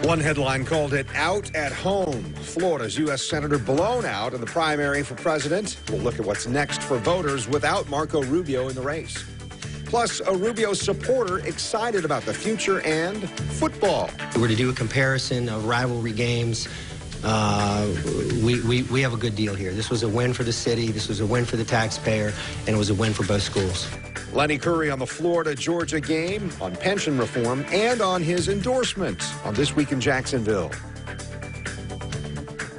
One headline called it out at home. Florida's U.S. Senator blown out in the primary for president. We'll look at what's next for voters without Marco Rubio in the race. Plus, a Rubio supporter excited about the future and football. If we were to do a comparison of rivalry games, we have a good deal here. This was a win for the city, this was a win for the taxpayer, and it was a win for both schools. Lenny Curry on the Florida-Georgia game, on pension reform, and on his endorsement on This Week in Jacksonville.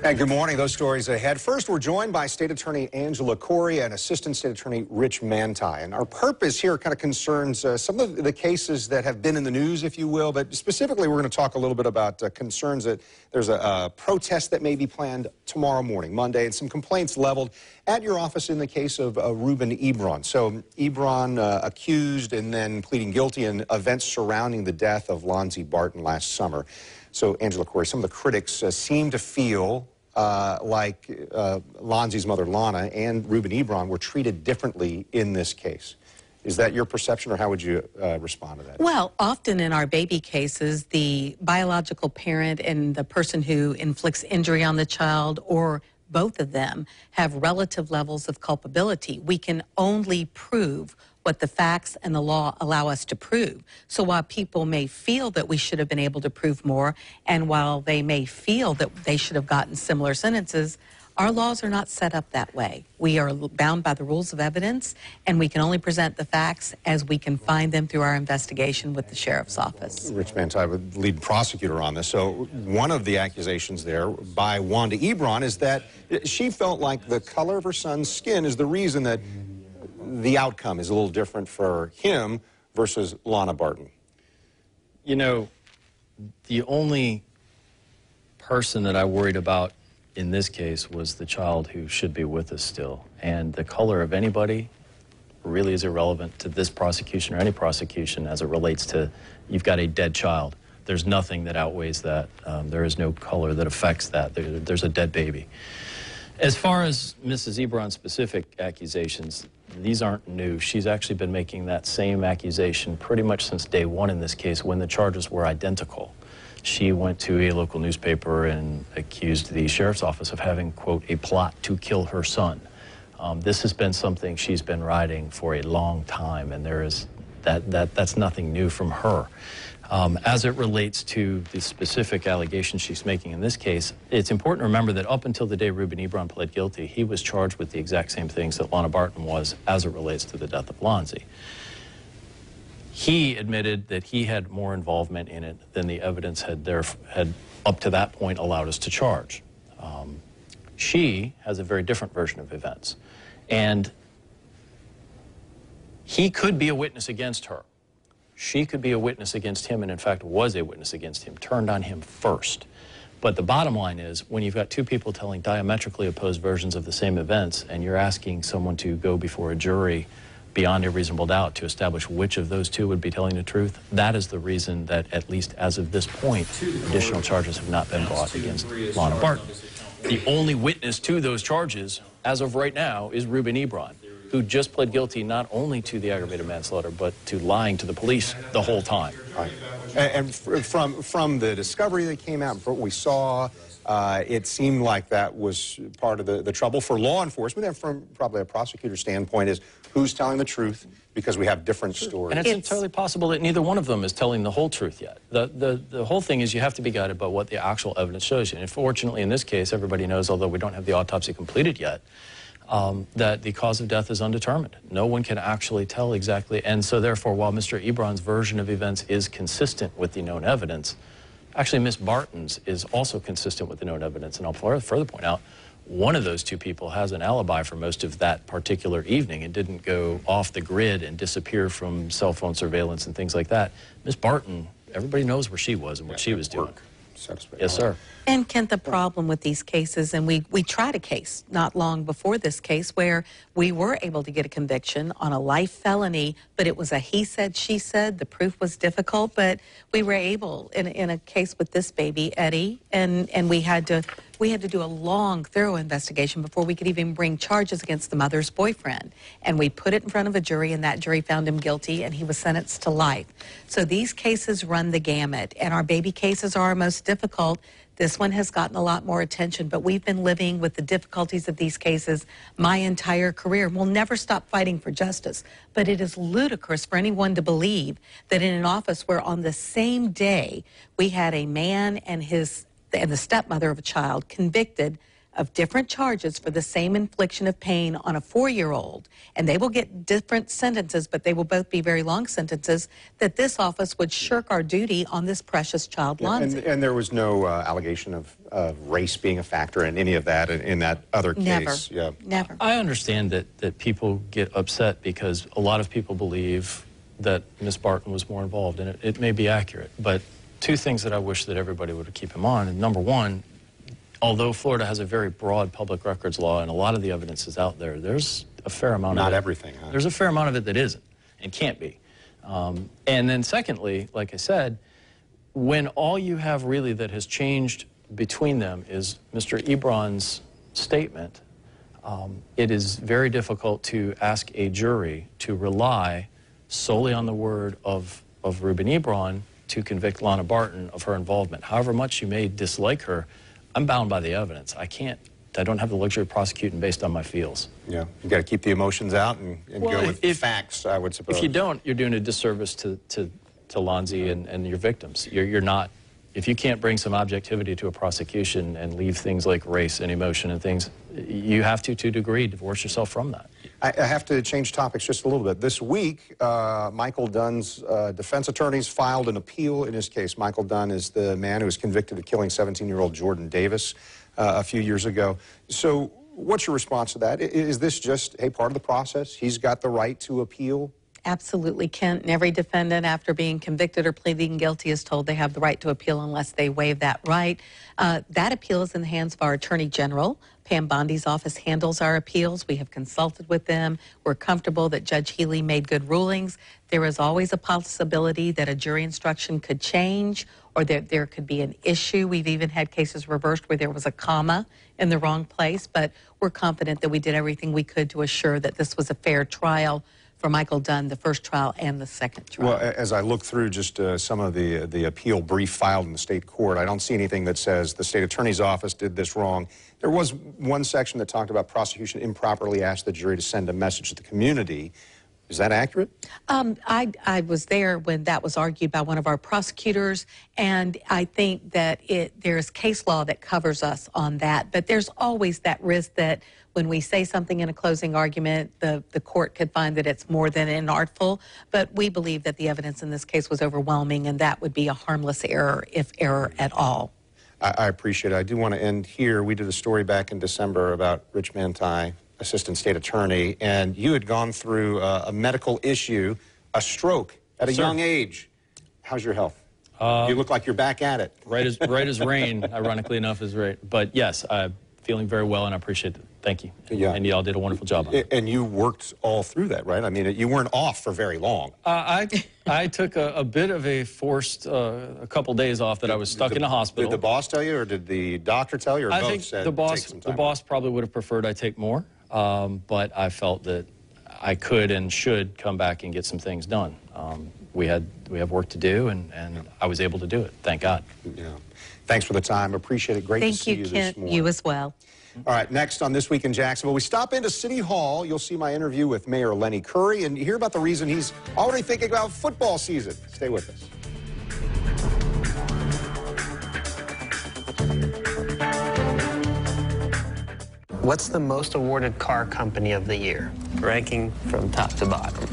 And good morning. Those stories ahead. First, we're joined by State Attorney Angela Corey and Assistant State Attorney Rich Manti. And our purpose here kind of concerns some of the cases that have been in the news, if you will. But specifically, we're going to talk a little bit about concerns that there's a protest that may be planned tomorrow morning, Monday, and some complaints leveled at your office in the case of Ruben Ebron. So Ebron accused and then pleading guilty in events surrounding the death of Lonzie Barton last summer. So, Angela Corey, some of the critics seem to feel like Lonzie's mother, Lana, and Ruben Ebron were treated differently in this case. Is that your perception, or how would you respond to that? Well, often in our baby cases, the biological parent and the person who inflicts injury on the child, or both of them, have relative levels of culpability. We can only prove what the facts and the law allow us to prove. So while people may feel that we should have been able to prove more, and while they may feel that they should have gotten similar sentences, our laws are not set up that way. We are bound by the rules of evidence, and we can only present the facts as we can find them through our investigation with the sheriff's office. Rich Manti, lead prosecutor on this. So one of the accusations there by Wanda Ebron is that she felt like the color of her son's skin is the reason that the outcome is a little different for him versus Lana Barton. You know, the only person that I worried about in this case was the child who should be with us still. And the color of anybody really is irrelevant to this prosecution or any prosecution as it relates to you've got a dead child. There's nothing that outweighs that. There is no color that affects that. There's a dead baby. As far as Mrs. Ebron's specific accusations, these aren't new. She's actually been making that same accusation pretty much since day one in this case when the charges were identical. She went to a local newspaper and accused the sheriff's office of having, quote, a plot to kill her son. This has been something she's been riding for a long time, and that's nothing new from her. As it relates to the specific allegations she's making in this case, it's important to remember that up until the day Ruben Ebron pled guilty, he was charged with the exact same things that Lana Barton was as it relates to the death of Lonzie. He admitted that he had more involvement in it than the evidence had up to that point allowed us to charge. She has a very different version of events, and he could be a witness against her. She could be a witness against him, and in fact was a witness against him, turned on him first. But the bottom line is, when you've got two people telling diametrically opposed versions of the same events, and you're asking someone to go before a jury beyond a reasonable doubt to establish which of those two would be telling the truth, that is the reason that, at least as of this point, additional charges have not been brought against Lana Barton. The only witness to those charges, as of right now, is Ruben Ebron, who just pled guilty not only to the aggravated manslaughter, but to lying to the police the whole time. Right. And from the discovery that came out, from what we saw, it seemed like that was part of the trouble for law enforcement, and from probably a prosecutor's standpoint, is who's telling the truth, because we have different stories. And it's entirely possible that neither one of them is telling the whole truth yet. The whole thing is you have to be guided by what the actual evidence shows you. And fortunately, in this case, everybody knows, although we don't have the autopsy completed yet, that the cause of death is undetermined. No one can actually tell exactly. And so therefore, while Mr. Ebron's version of events is consistent with the known evidence, actually Ms. Barton's is also consistent with the known evidence. And I'll further point out, one of those two people has an alibi for most of that particular evening and didn't go off the grid and disappear from cell phone surveillance and things like that. Ms. Barton, everybody knows where she was and what she was doing. Yes, sir. And Kent, the problem with these cases, and we tried a case not long before this case where we were able to get a conviction on a life felony, but it was a he said, she said. The proof was difficult, but we were able, in a case with this baby, Eddie, and we had to we had to do a long, thorough investigation before we could even bring charges against the mother's boyfriend. And we put it in front of a jury, and that jury found him guilty, and he was sentenced to life. So these cases run the gamut, and our baby cases are our most difficult. This one has gotten a lot more attention, but we've been living with the difficulties of these cases my entire career. We'll never stop fighting for justice, but it is ludicrous for anyone to believe that in an office where on the same day we had a man and the stepmother of a child convicted of different charges for the same infliction of pain on a 4-year-old, and they will get different sentences, but they will both be very long sentences, that this office would shirk our duty on this precious child, Lonzie. And there was no allegation of race being a factor in any of that in that other case? Never. Never. I understand that people get upset because a lot of people believe that Ms. Barton was more involved, and it may be accurate, but two things that I wish that everybody would keep in mind. And number one, although Florida has a very broad public records law and a lot of the evidence is out there, there's a fair amount of it. Not everything, huh? There's a fair amount of it that isn't and can't be. And then secondly, like I said, when all you have really that has changed between them is Mr. Ebron's statement, it is very difficult to ask a jury to rely solely on the word of Reuben Ebron to convict Lana Barton of her involvement. However much you may dislike her, I'm bound by the evidence. I don't have the luxury of prosecuting based on my feels. Yeah, you got to keep the emotions out and go with facts, I would suppose. If you don't, you're doing a disservice to Lonzie and your victims. You're not, if you can't bring some objectivity to a prosecution and leave things like race and emotion and things, you have to a degree, divorce yourself from that. I have to change topics just a little bit. This week, Michael Dunn's defense attorneys filed an appeal in his case. Michael Dunn is the man who was convicted of killing 17-year-old Jordan Davis a few years ago. So what's your response to that? Is this just, hey, part of the process? He's got the right to appeal? Absolutely, Kent. And every defendant, after being convicted or pleading guilty, is told they have the right to appeal unless they waive that right. That appeal is in the hands of our Attorney General. Pam Bondi's office handles our appeals. We have consulted with them. We're comfortable that Judge Healy made good rulings. There is always a possibility that a jury instruction could change or that there could be an issue. We've even had cases reversed where there was a comma in the wrong place, but we're confident that we did everything we could to assure that this was a fair trial for Michael Dunn, the first trial and the second trial. Well, as I look through just some of the appeal brief filed in the state court, I don't see anything that says the state attorney's office did this wrong. There was one section that talked about prosecution improperly asked the jury to send a message to the community. Is that accurate? I was there when that was argued by one of our prosecutors, and I think that there's case law that covers us on that, but there's always that risk that when we say something in a closing argument, the court could find that it's more than inartful, but we believe that the evidence in this case was overwhelming, and that would be a harmless error, if error at all. I appreciate it. I do want to end here. We did a story back in December about Rich Manti, Assistant State Attorney, and you had gone through a medical issue, a stroke at a young age. How's your health? You look like you're back at it. Right as rain, ironically enough, is right. But yes, I'm feeling very well, and I appreciate it. Thank you. Yeah. And y'all did a wonderful job on it. And you worked all through that, right? I mean, you weren't off for very long. I took a bit of a forced a couple days off that I was stuck in a hospital. Did the boss tell you, or did the doctor tell you, or both think said the take some time the boss probably would have preferred I take more, but I felt that I could and should come back and get some things done. We have work to do, and I was able to do it. Thank God. Yeah. Thanks for the time. Appreciate it. Great to see you this morning. Thank you, Kent. You as well. All right, next on This Week in Jacksonville, we stop into City Hall. You'll see my interview with Mayor Lenny Curry and hear about the reason he's already thinking about football season. Stay with us. What's the most awarded car company of the year? Ranking from top to bottom.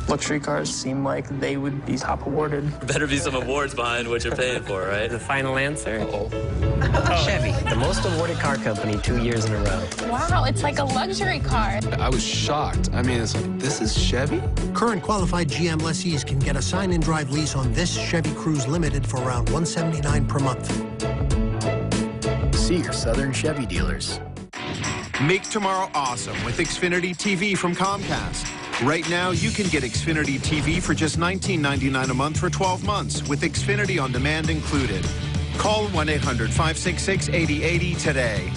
Luxury cars seem like they would be top awarded. Better be some awards behind what you're paying for, right? The final answer? Chevy. The most awarded car company 2 years in a row. Wow, it's like a luxury car. I was shocked. I mean, it's like, this is Chevy? Current qualified GM lessees can get a sign-and-drive lease on this Chevy Cruze Limited for around $179 per month. See your Southern Chevy dealers. Make tomorrow awesome with Xfinity TV from Comcast. Right now, you can get Xfinity TV for just $19.99 a month for 12 months with Xfinity On Demand included. Call 1-800-566-8080 today.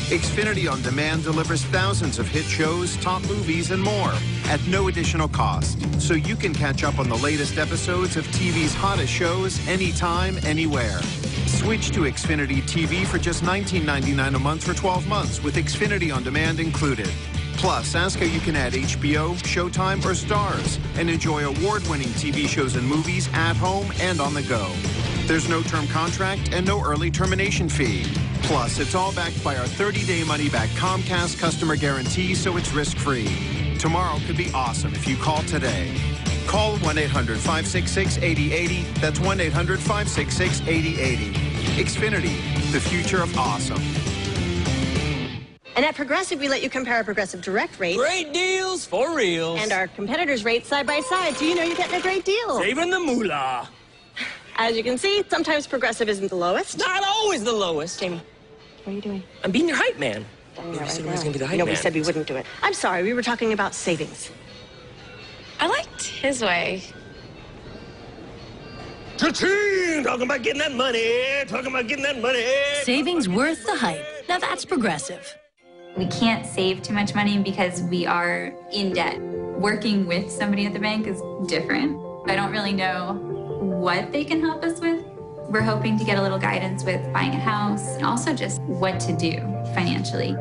Xfinity On Demand delivers thousands of hit shows, top movies, and more at no additional cost, so you can catch up on the latest episodes of TV's hottest shows anytime, anywhere. Switch to Xfinity TV for just $19.99 a month for 12 months with Xfinity On Demand included. Plus, ask how you can add HBO, Showtime, or Stars and enjoy award-winning TV shows and movies at home and on the go. There's no term contract and no early termination fee. Plus, it's all backed by our 30-day money-back Comcast customer guarantee, so it's risk-free. Tomorrow could be awesome if you call today. Call 1-800-566-8080. That's 1-800-566-8080. Xfinity, the future of awesome. And at Progressive, we let you compare our Progressive Direct rate. Great deals for reals. And our competitors' rates side by side, so you know you're getting a great deal. Saving the moolah. As you can see, sometimes Progressive isn't the lowest. Not always the lowest. Jamie, what are you doing? I'm being your hype man. Maybe said I was going to be the hype man. Nobody said we wouldn't do it. I'm sorry, we were talking about savings. I liked his way. Cha-ching! Talking about getting that money. Talking about getting that money. Savings worth the hype. Now that's Progressive. We can't save too much money because we are in debt. Working with somebody at the bank is different. I don't really know what they can help us with. We're hoping to get a little guidance with buying a house and also just what to do financially.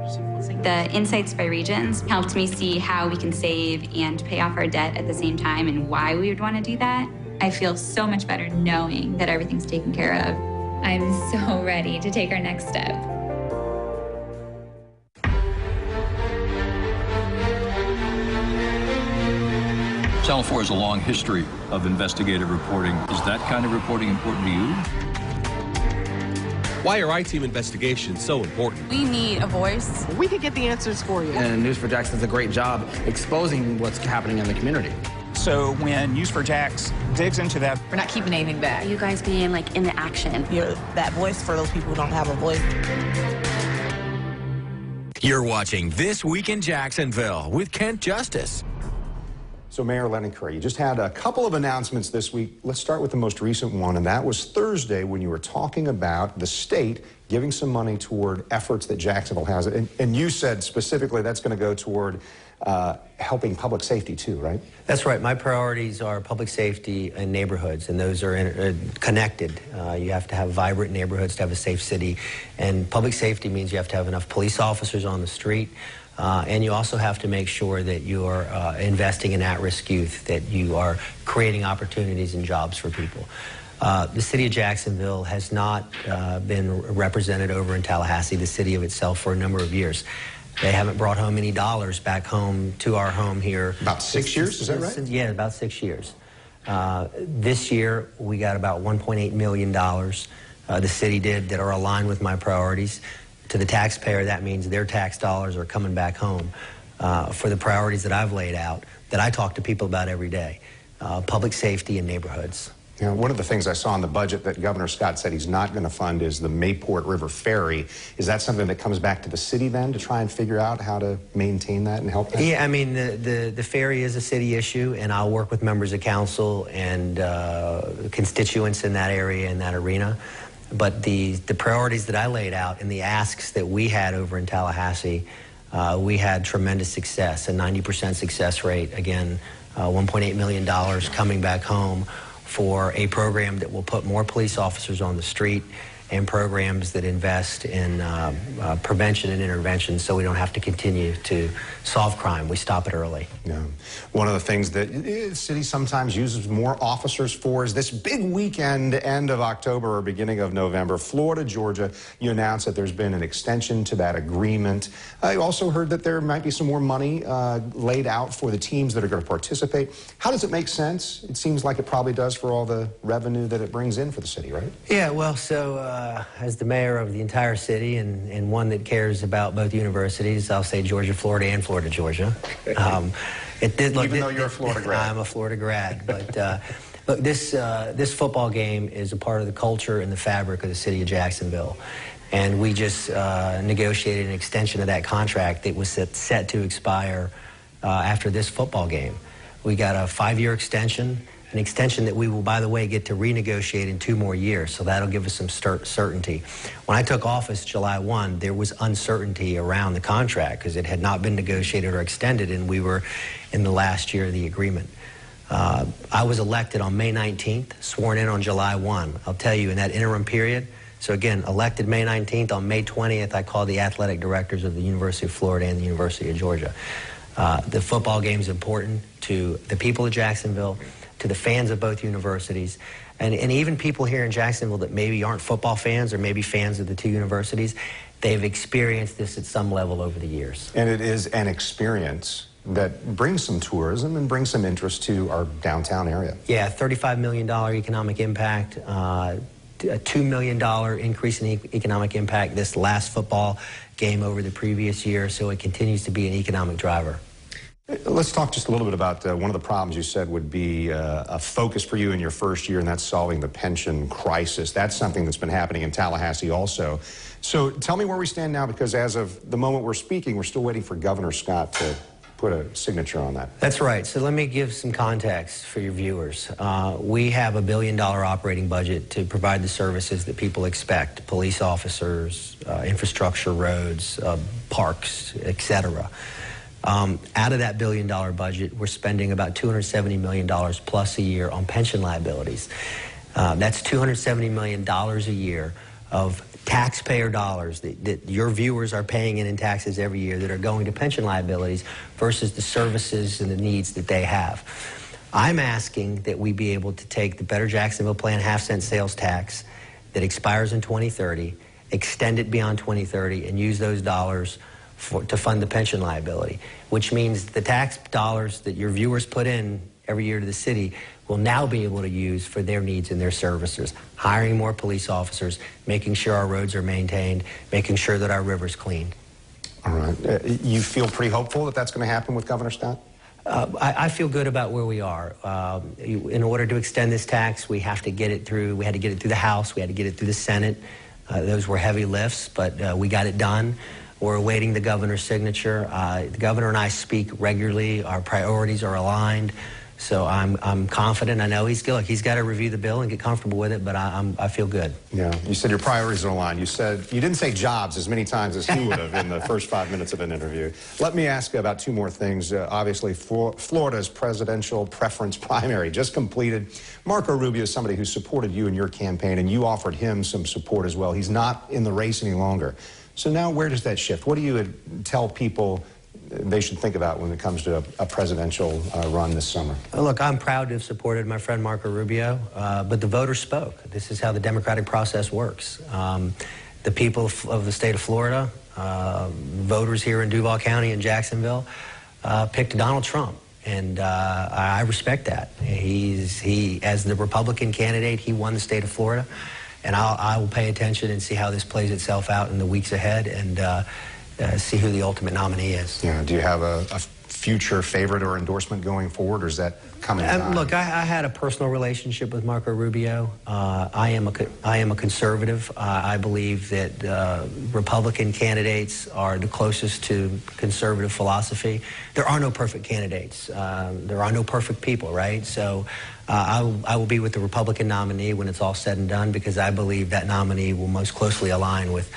The Insights by Regions helped me see how we can save and pay off our debt at the same time and why we would want to do that. I feel so much better knowing that everything's taken care of. I'm so ready to take our next step. Channel 4 has a long history of investigative reporting. Is that kind of reporting important to you? Why are I-Team investigations so important? We need a voice. We could get the answers for you. And News for Jax does a great job exposing what's happening in the community. So when News for Jax digs into that, We're not keeping anything back. You guys being like in the action. you're that voice for those people who don't have a voice. You're watching This Week in Jacksonville with Kent Justice. So Mayor Lennon Curry, you just had a couple of announcements this week. Let's start with the most recent one, and that was Thursday when you were talking about the state giving some money toward efforts that Jacksonville has. And you said specifically that's going to go toward helping public safety too, right? That's right. My priorities are public safety and neighborhoods, and those are connected. You have to have vibrant neighborhoods to have a safe city, and public safety means you have to have enough police officers on the street. And you also have to make sure that you are investing in at-risk youth, that you are creating opportunities and jobs for people. The city of Jacksonville has not been represented over in Tallahassee, the city of itself, for a number of years. They haven't brought home any dollars back home to our home here. About 6 years, is that right? Yeah, about 6 years. This year, we got about $1.8 million the city did that are aligned with my priorities. To the taxpayer, that means their tax dollars are coming back home for the priorities that I've laid out, that I talk to people about every day, public safety and neighborhoods. You know, one of the things I saw in the budget that Governor Scott said he's not going to fund is the Mayport River Ferry. Is that something that comes back to the city then to try and figure out how to maintain that and help that? Yeah, I mean, the ferry is a city issue, and I'll work with members of council and constituents in that area, in that arena. But the priorities that I laid out and the asks that we had over in Tallahassee, we had tremendous success, a 90% success rate. Again, $1.8 million coming back home for a program that will put more police officers on the street and programs that invest in prevention and intervention so we don't have to continue to solve crime. We stop it early. Yeah. One of the things that the city sometimes uses more officers for is this big weekend, end of October or beginning of November. Florida, Georgia, you announced that there's been an extension to that agreement. I also heard that there might be some more money laid out for the teams that are going to participate. How does it make sense? It seems like it probably does for all the revenue that it brings in for the city, right? Yeah, well, so as the mayor of the entire city and one that cares about both universities, I'll say Georgia, Florida, and Florida, Georgia. Even though you're a Florida grad. I'm a Florida grad. But look, this football game is a part of the culture and the fabric of the city of Jacksonville. And we just negotiated an extension of that contract that was set to expire after this football game. We got a 5-year extension, an extension that we will, by the way, get to renegotiate in 2 more years, so that'll give us some certainty. When I took office July 1, there was uncertainty around the contract because it had not been negotiated or extended, and we were in the last year of the agreement. I was elected on May 19th, sworn in on July 1. I'll tell you, in that interim period, so again, elected May 19th, on May 20th, I called the athletic directors of the University of Florida and the University of Georgia. The football game is important to the people of Jacksonville, to the fans of both universities, and even people here in Jacksonville that maybe aren't football fans or maybe fans of the 2 universities. They've experienced this at some level over the years. And it is an experience that brings some tourism and brings some interest to our downtown area. Yeah, $35 million economic impact, a $2 million increase in economic impact this last football game over the previous year, so it continues to be an economic driver. Let's talk just a little bit about one of the problems you said would be a focus for you in your first year, and that's solving the pension crisis. That's something that's been happening in Tallahassee also. So tell me where we stand now, because as of the moment we're speaking, we're still waiting for Governor Scott to put a signature on that. That's right. So let me give some context for your viewers. We have a $1 billion operating budget to provide the services that people expect: police officers, infrastructure, roads, parks, etc. Out of that $1 billion budget, we're spending about $270 million plus a year on pension liabilities. That's $270 million a year of taxpayer dollars that your viewers are paying in taxes every year that are going to pension liabilities versus the services and the needs that they have. I'm asking that we be able to take the Better Jacksonville Plan half-cent sales tax that expires in 2030, extend it beyond 2030, and use those dollars to fund the pension liability, which means the tax dollars that your viewers put in every year to the city will now be able to use for their needs and their services, hiring more police officers, making sure our roads are maintained, making sure that our river's clean. All right. You feel pretty hopeful that that's going to happen with Governor Scott? I feel good about where we are. In order to extend this tax, we have to get it through. We had to get it through the House. We had to get it through the Senate. Those were heavy lifts, but we got it done. We're awaiting the governor's signature. The governor and I speak regularly. Our priorities are aligned. So I'm confident. I know he's got to review the bill and get comfortable with it, but I feel good. Yeah, you said your priorities are aligned. You didn't say jobs as many times as he would have in the first 5 minutes of an interview. Let me ask you about 2 more things. Obviously, Florida's presidential preference primary just completed. Marco Rubio is somebody who supported you in your campaign, and you offered him some support as well. He's not in the race any longer. So now where does that shift? What do you tell people they should think about when it comes to a presidential run this summer? Look, I'm proud to have supported my friend Marco Rubio, but the voters spoke. This is how the democratic process works. The people of the state of Florida, voters here in Duval County and Jacksonville, picked Donald Trump, and I respect that. He, as the Republican candidate, he won the state of Florida, and I will pay attention and see how this plays itself out in the weeks ahead, and see who the ultimate nominee is. Yeah. Do you have a future favorite or endorsement going forward, or is that coming down? Look, I had a personal relationship with Marco Rubio. I am a conservative. I believe that Republican candidates are the closest to conservative philosophy. There are no perfect candidates. There are no perfect people, right? So I will be with the Republican nominee when it's all said and done, because I believe that nominee will most closely align with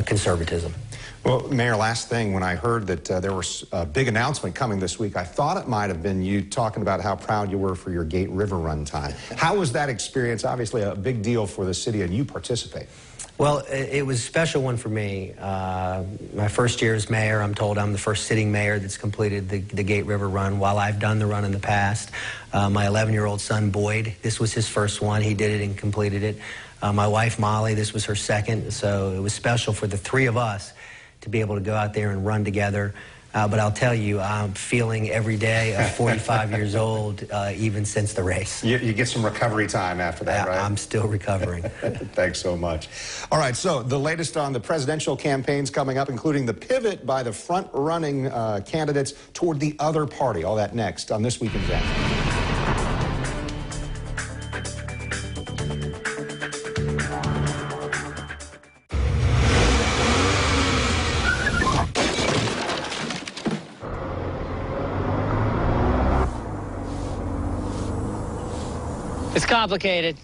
conservatism. Well, Mayor, last thing, when I heard that there was a big announcement coming this week, I thought it might have been you talking about how proud you were for your Gate River Run time. How was that experience? Obviously a big deal for the city, and you participate. Well, it was a special one for me. My first year as mayor, I'm told I'm the first sitting mayor that's completed the Gate River Run. While I've done the run in the past, my 11-year-old son, Boyd, this was his first one. He did it and completed it. My wife, Molly, this was her second. So it was special for the 3 of us to be able to go out there and run together. But I'll tell you, I'm feeling every day 45 years old, even since the race. You get some recovery time after that, right? I'm still recovering. Thanks so much. All right, so the latest on the presidential campaigns coming up, including the pivot by the front-running candidates toward the other party. All that next on This Week in Jacksonville. It's complicated.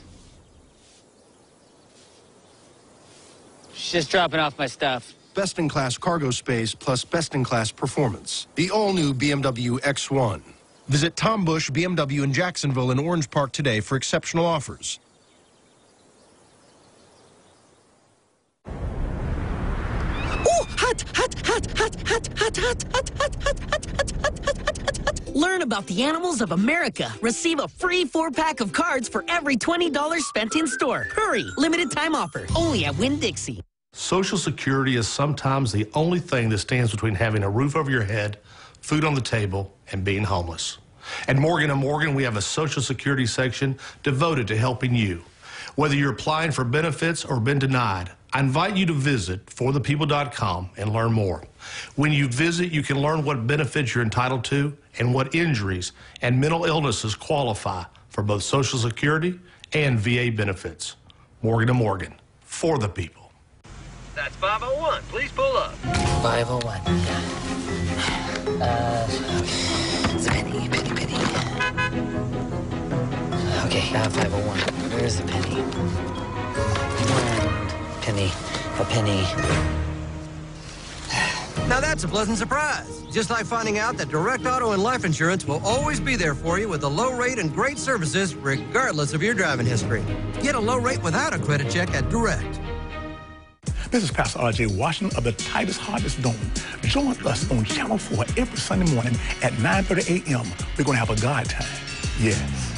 She's just dropping off my stuff. Best-in-class cargo space plus best-in-class performance. The all-new BMW X1. Visit Tom Bush BMW in Jacksonville and Orange Park today for exceptional offers. Learn about the animals of America. Receive a free 4-pack of cards for every $20 spent in store. Hurry! Limited time offer. Only at Winn-Dixie. Social Security is sometimes the only thing that stands between having a roof over your head, food on the table, and being homeless. At Morgan & Morgan, we have a Social Security section devoted to helping you. Whether you're applying for benefits or been denied, I invite you to visit forthepeople.com and learn more. When you visit, you can learn what benefits you're entitled to and what injuries and mental illnesses qualify for both Social Security and VA benefits. Morgan & Morgan, for the people. That's 501. Please pull up. 501. It's a penny. Okay, 501. Where's the penny? A penny. Now that's a pleasant surprise. Just like finding out that Direct Auto and Life Insurance will always be there for you with a low rate and great services regardless of your driving history. Get a low rate without a credit check at Direct. This is Pastor R.J. Washington of the Titus Harvest Dome. Join us on Channel 4 every Sunday morning at 9:30 a.m. We're going to have a God time. Yes.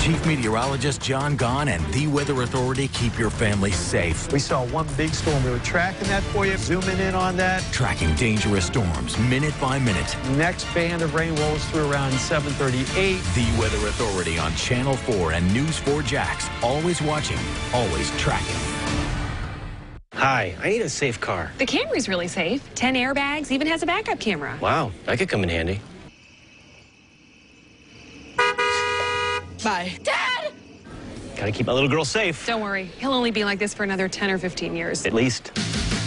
Chief Meteorologist John Gahn and the Weather Authority keep your family safe. We saw one big storm. We were tracking that for you, zooming in on that. Tracking dangerous storms minute by minute. Next band of rain rolls through around 7:38. The Weather Authority on Channel 4 and News 4 Jax. Always watching, always tracking. Hi, I need a safe car. The Camry's really safe. 10 airbags, even has a backup camera. Wow, that could come in handy. Bye. Dad! Gotta keep my little girl safe. Don't worry. He'll only be like this for another 10 or 15 years. At least.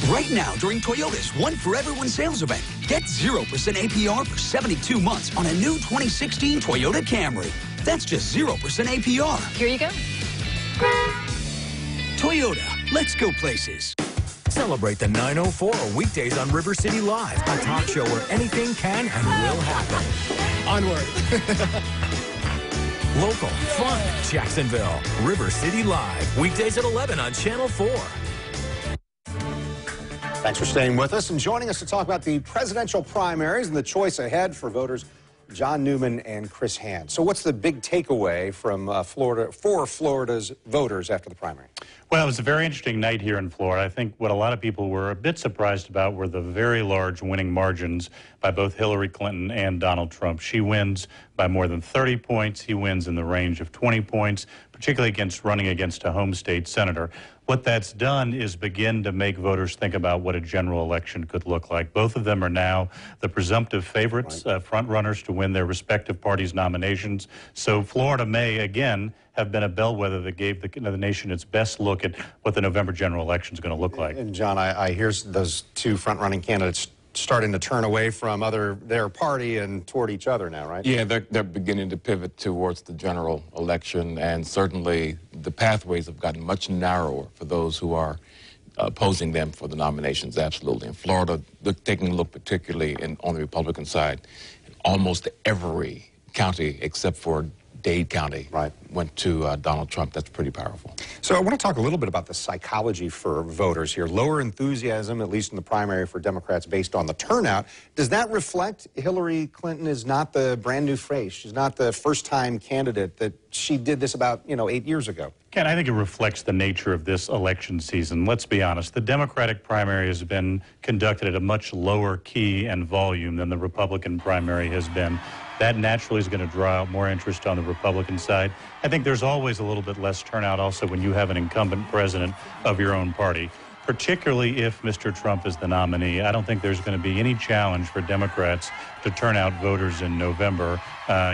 Right now, during Toyota's One for Everyone sales event, get 0% APR for 72 months on a new 2016 Toyota Camry. That's just 0% APR. Here you go. Toyota, let's go places. Celebrate the 904 weekdays on River City Live, a talk show where anything can and will happen. Onward. Local, fun, Jacksonville, River City Live, weekdays at 11 on Channel 4. Thanks for staying with us and joining us to talk about the presidential primaries and the choice ahead for voters John Newman and Chris Hand. So what's the big takeaway from Florida for Florida's voters after the primary? Well, it was a very interesting night here in Florida. I think what a lot of people were a bit surprised about were the very large winning margins by both Hillary Clinton and Donald Trump. She wins by more than 30 points. He wins in the range of 20 points, particularly running against a home state senator. What that's done is begin to make voters think about what a general election could look like. Both of them are now the presumptive favorites, front runners to win their respective parties' nominations. So Florida may, again, have been a bellwether that gave the nation its best look at what the November general election is going to look like. And John, I hear those two front-running candidates starting to turn away from their party and toward each other now, right? Yeah, they're beginning to pivot towards the general election, and certainly the pathways have gotten much narrower for those who are opposing them for the nominations, absolutely. In Florida, taking a look particularly on the Republican side, almost every county except for Dade County went to Donald Trump. That's pretty powerful. So I want to talk a little bit about the psychology for voters here. Lower enthusiasm, at least in the primary for Democrats, based on the turnout. Does that reflect Hillary Clinton is not the brand new face? She's not the first-time candidate, that she did this about, 8 years ago? Ken, I think it reflects the nature of this election season. Let's be honest. The Democratic primary has been conducted at a much lower key and volume than the Republican primary has been. That naturally is going to draw out more interest on the Republican side. I think there's always a little bit less turnout also when you have an incumbent president of your own party, particularly if Mr. Trump is the nominee. I don't think there's going to be any challenge for Democrats to turn out voters in November,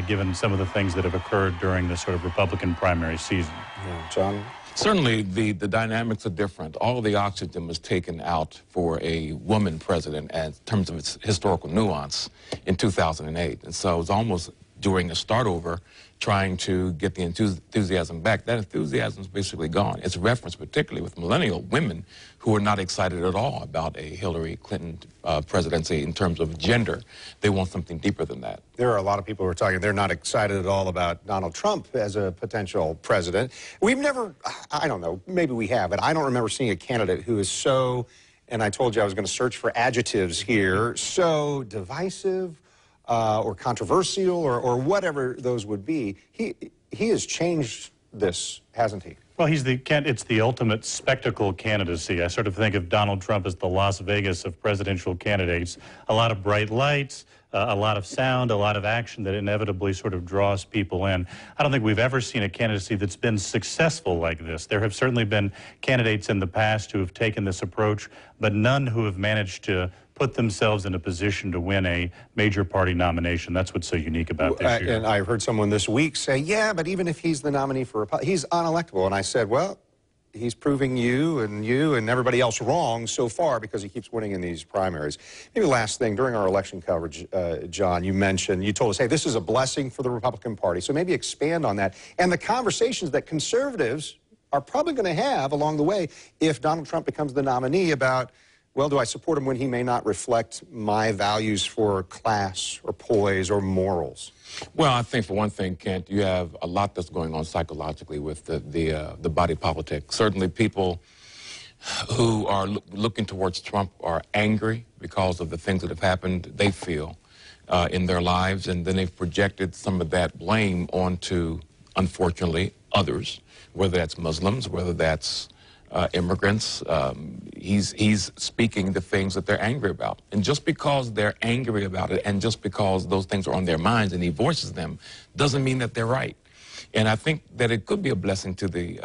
given some of the things that have occurred during the sort of Republican primary season. Yeah, John? Certainly, the dynamics are different. All of the oxygen was taken out for a woman president in terms of its historical nuance in 2008. And so it's almost doing a start over, trying to get the enthusiasm back. That enthusiasm is basically gone. It's referenced particularly with millennial women who are not excited at all about a Hillary Clinton presidency in terms of gender. They want something deeper than that. There are a lot of people who are talking, they're not excited at all about Donald Trump as a potential president. We've never, I don't know, maybe we have, but I don't remember seeing a candidate who is so, and I told you I was going to search for adjectives here, so divisive, or controversial, or whatever those would be. He has changed this, hasn't he? Well, it's the ultimate spectacle candidacy. I sort of think of Donald Trump as the Las Vegas of presidential candidates. A lot of bright lights, a lot of sound, a lot of action that inevitably sort of draws people in. I don't think we've ever seen a candidacy that's been successful like this. There have certainly been candidates in the past who have taken this approach, but none who have managed to put themselves in a position to win a major party nomination. That's what's so unique about this year. And I heard someone this week say, yeah, but even if he's the nominee for he's unelectable. And I said, well, he's proving you and everybody else wrong so far because he keeps winning in these primaries. Maybe last thing, during our election coverage, John, you told us, hey, this is a blessing for the Republican Party. So maybe expand on that. And the conversations that conservatives are probably going to have along the way if Donald Trump becomes the nominee about, well, do I support him when he may not reflect my values for class or poise or morals? Well, I think for one thing, Kent, you have a lot that's going on psychologically with the body politic. Certainly people who are looking towards Trump are angry because of the things that have happened, they feel, in their lives, and then they've projected some of that blame onto, unfortunately, others, whether that's Muslims, whether that's immigrants. He's speaking the things that they're angry about. And just because they're angry about it and just because those things are on their minds and he voices them doesn't mean that they're right. And I think that it could be a blessing to the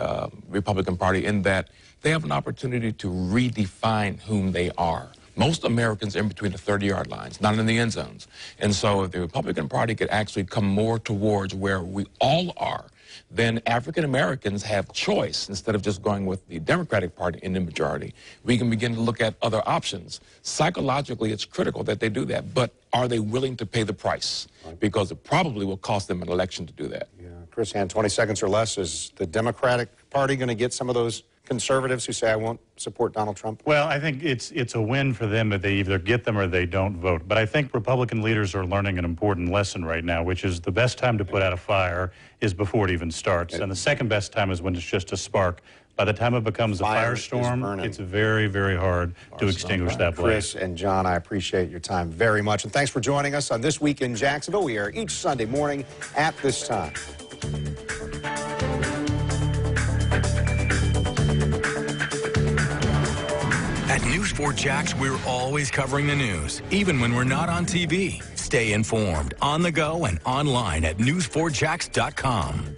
Republican Party in that they have an opportunity to redefine whom they are. Most Americans are in between the 30-yard lines, not in the end zones. And so if the Republican Party could actually come more towards where we all are, then African Americans have choice. Instead of just going with the Democratic Party in the majority, we can begin to look at other options. Psychologically, it's critical that they do that, but are they willing to pay the price? Because it probably will cost them an election to do that. Yeah. Chris Hand, 20 seconds or less. Is the Democratic Party going to get some of those conservatives who say, I won't support Donald Trump? Well, I think it's a win for them that they either get them or they don't vote. But I think Republican leaders are learning an important lesson right now, which is the best time to put out a fire is before it even starts. And the second best time is when it's just a spark. By the time it becomes a firestorm, it's very, very hard to extinguish that blaze. Chris and John, I appreciate your time very much. And thanks for joining us on This Week in Jacksonville. We are each Sunday morning at this time. At News 4 Jax, we're always covering the news, even when we're not on TV. Stay informed, on the go, and online at news4jax.com.